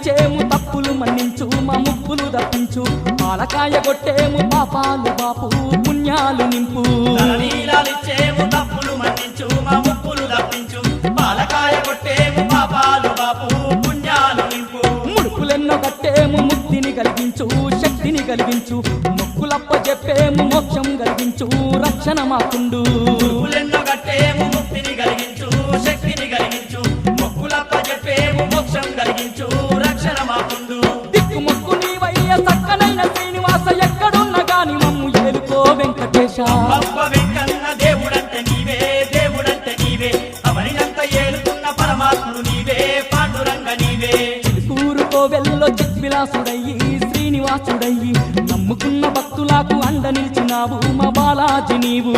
లీలాలిచ్చేము తప్పులు మన్నించు మా ముప్పులు దప్పించు పాలకాయ కొట్టేము పాపాలు బాపు పుణ్యాలు నింపు లీలాలిచ్చేము తప్పులు మన్నించు మా ముప్పులు దప్పించు పాలకాయ కొట్టేము పాపాలు బాపు పుణ్యాలు నింపు ముడుపులెన్నో కట్టేము ముక్తిని కలిగించు శక్తిని కలిగించు మొక్కులప్ప చెప్పేము మోక్షం కలిగించు రక్షణ మాకుండు పులెన్నో కట్టేము ముక్తిని కలిగించు శక్తిని కలిగించు మొక్కులప్ప చెప్పేము మోక్షం కలిగించు రక్షణ మాకుండు దిక్కు మొక్కు నీవయ్య సక్కనైన శ్రీనివాస ఎక్కడున్న గాని మమ్ము ఏలుకో వెంకటేశ అబ్బ వెంకన్న దేవుడంటే నీవే అవనినంత ఏలుతున్న పరమాత్ముడు నీవే పాండురంగ నీవే చిలుకూరుకో వెల్లో చిద్విలాసుడయ్యి శ్రీనివాసుడయ్యి నమ్ముకున్న భక్తులకు అండ నిలిచినావు మా బాలాజీ నీవు